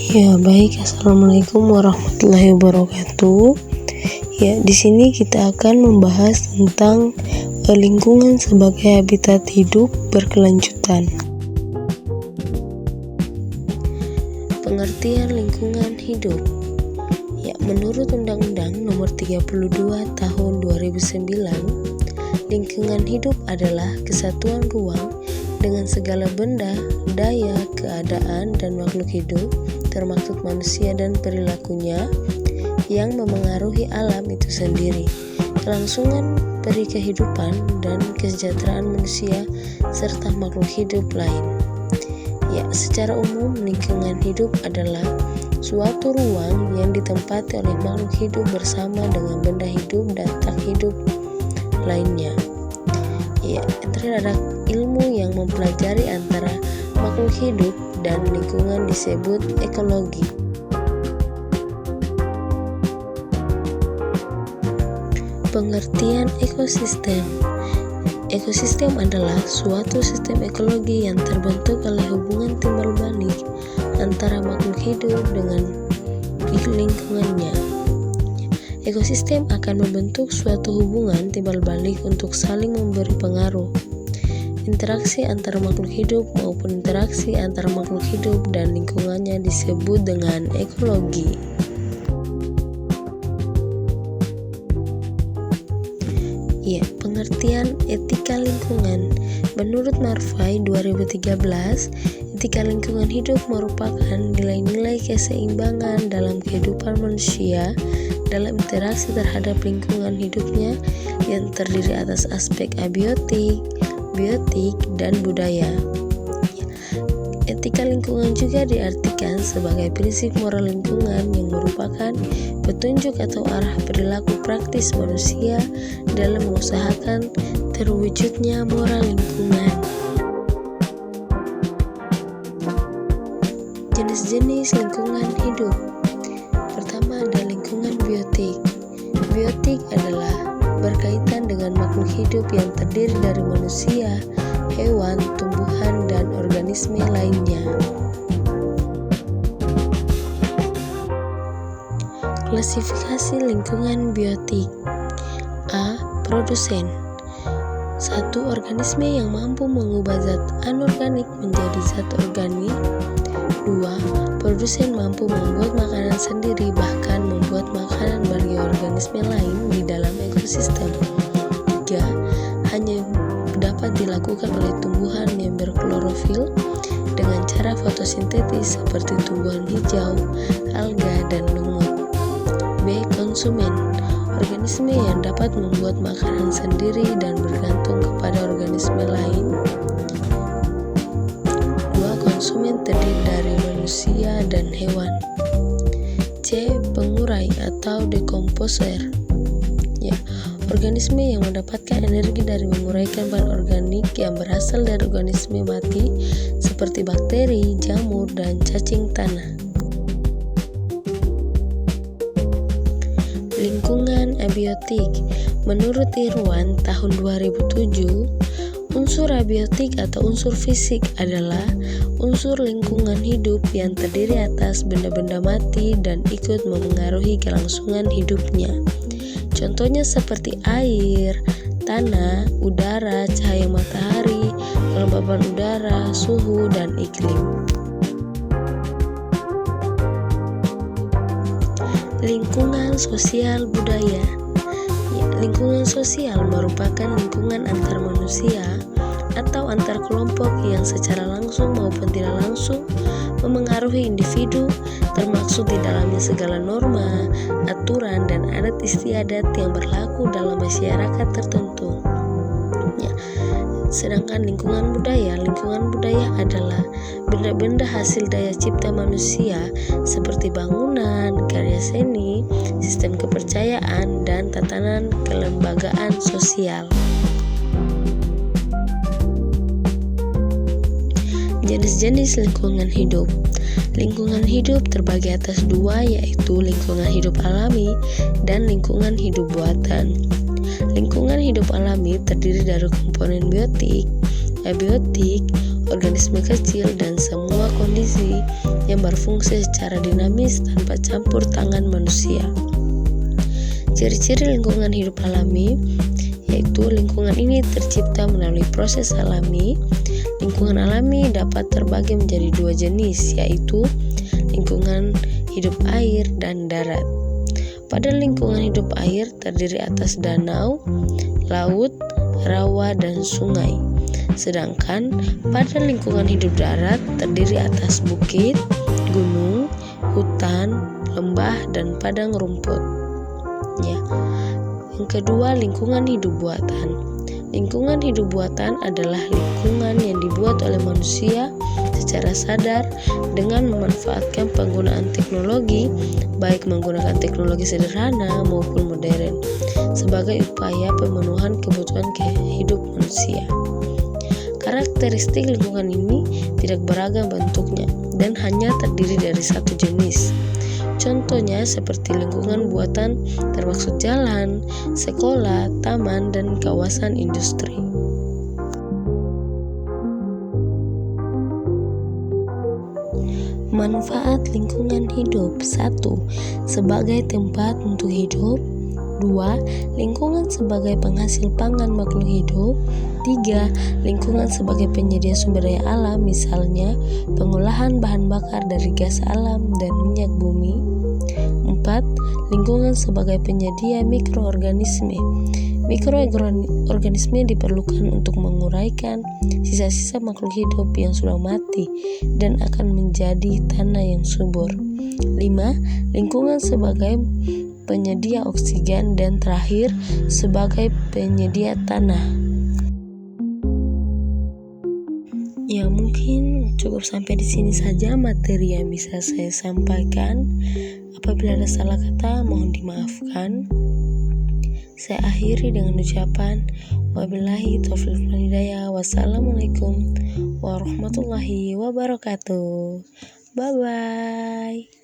Ya, baik. Assalamualaikum warahmatullahi wabarakatuh. Ya, di sini kita akan membahas tentang lingkungan sebagai habitat hidup berkelanjutan. Pengertian lingkungan hidup. Ya, menurut Undang-Undang Nomor 32 Tahun 2009, lingkungan hidup adalah kesatuan ruang dengan segala benda, daya, keadaan, dan makhluk hidup, termasuk manusia dan perilakunya, yang memengaruhi alam itu sendiri, kelangsungan peri kehidupan dan kesejahteraan manusia serta makhluk hidup lain. Ya, secara umum lingkungan hidup adalah suatu ruang yang ditempati oleh makhluk hidup bersama dengan benda hidup dan tak hidup lainnya. Ya, terhadap ilmu yang mempelajari antara makhluk hidup dan lingkungan disebut ekologi. Pengertian ekosistem. Ekosistem adalah suatu sistem ekologi yang terbentuk oleh hubungan timbal balik antara makhluk hidup dengan lingkungannya. Ekosistem akan membentuk suatu hubungan timbal balik untuk saling memberi pengaruh. Interaksi antara makhluk hidup maupun interaksi antara makhluk hidup dan lingkungannya disebut dengan ekologi. Ya, pengertian etika lingkungan. Menurut Marfai 2013, etika lingkungan hidup merupakan nilai-nilai keseimbangan dalam kehidupan manusia dalam interaksi terhadap lingkungan hidupnya yang terdiri atas aspek abiotik, biotik, dan budaya. Etika lingkungan juga diartikan sebagai prinsip moral lingkungan yang merupakan petunjuk atau arah perilaku praktis manusia dalam mengusahakan terwujudnya moral lingkungan. Jenis-jenis lingkungan hidup. Pertama ada lingkungan biotik. Biotik adalah berkaitan dengan makhluk hidup yang terdiri dari manusia, hewan, tumbuhan, dan organisme lainnya. Klasifikasi lingkungan biotik. A. Produsen. 1. Organisme yang mampu mengubah zat anorganik menjadi zat organik. 2. Produsen mampu membuat makanan sendiri, bahkan membuat makanan bagi organisme lain di dalam ekosistem. 3. Hanya dapat dilakukan oleh tumbuhan yang berklorofil dengan cara fotosintetis seperti tumbuhan hijau, alga, dan lumut. B. Konsumen. Organisme yang dapat membuat makanan sendiri dan bergantung kepada organisme lain. 2. Konsumen terdiri dari manusia dan hewan. C. Pengurai atau dekomposer. Ya, organisme yang mendapatkan energi dari menguraikan bahan organik yang berasal dari organisme mati seperti bakteri, jamur, dan cacing tanah. Lingkungan abiotik. Menurut Irwan tahun 2007, unsur abiotik atau unsur fisik adalah unsur lingkungan hidup yang terdiri atas benda-benda mati dan ikut memengaruhi kelangsungan hidupnya. Contohnya seperti air, tanah, udara, cahaya matahari, kelembaban udara, suhu, dan iklim. Lingkungan sosial budaya. Ya, lingkungan sosial merupakan lingkungan antar manusia atau antar kelompok yang secara langsung maupun tidak langsung memengaruhi individu, termaksud di dalamnya segala norma, aturan, dan adat istiadat yang berlaku dalam masyarakat tertentu. Ya, sedangkan lingkungan budaya adalah benda-benda hasil daya cipta manusia seperti bangunan, karya seni, sistem kepercayaan, dan tatanan kelembagaan sosial. Jenis-jenis lingkungan hidup. Lingkungan hidup terbagi atas dua, yaitu lingkungan hidup alami dan lingkungan hidup buatan. Lingkungan hidup alami terdiri dari komponen biotik, abiotik, organisme kecil, dan semua kondisi yang berfungsi secara dinamis tanpa campur tangan manusia. Ciri-ciri lingkungan hidup alami yaitu lingkungan ini tercipta melalui proses alami. Lingkungan alami dapat terbagi menjadi dua jenis, yaitu lingkungan hidup air dan darat. Pada lingkungan hidup air terdiri atas danau, laut, rawa, dan sungai. Sedangkan pada lingkungan hidup darat terdiri atas bukit, gunung, hutan, lembah, dan padang rumput. Yang kedua, lingkungan hidup buatan. Lingkungan hidup buatan adalah lingkungan yang dibuat oleh manusia secara sadar dengan memanfaatkan penggunaan teknologi, baik menggunakan teknologi sederhana maupun modern, sebagai upaya pemenuhan kebutuhan hidup manusia. Karakteristik lingkungan ini tidak beragam bentuknya dan hanya terdiri dari satu jenis. Contohnya seperti lingkungan buatan termasuk jalan, sekolah, taman, dan kawasan industri. Manfaat lingkungan hidup: 1. Sebagai tempat untuk hidup. 2. Lingkungan sebagai penghasil pangan makhluk hidup. 3. Lingkungan sebagai penyedia sumber daya alam, misalnya pengolahan bahan bakar dari gas alam dan minyak bumi. 4. Lingkungan sebagai penyedia mikroorganisme. Mikroorganisme diperlukan untuk menguraikan sisa-sisa makhluk hidup yang sudah mati dan akan menjadi tanah yang subur. 5. Lingkungan sebagai penyedia oksigen, dan terakhir sebagai penyedia tanah. Ya, mungkin cukup sampai di sini saja materi yang bisa saya sampaikan. Apabila ada salah kata, mohon dimaafkan. Saya akhiri dengan ucapan wabillahi taufiq wal hidayah. Wassalamualaikum warahmatullahi wabarakatuh. Bye bye.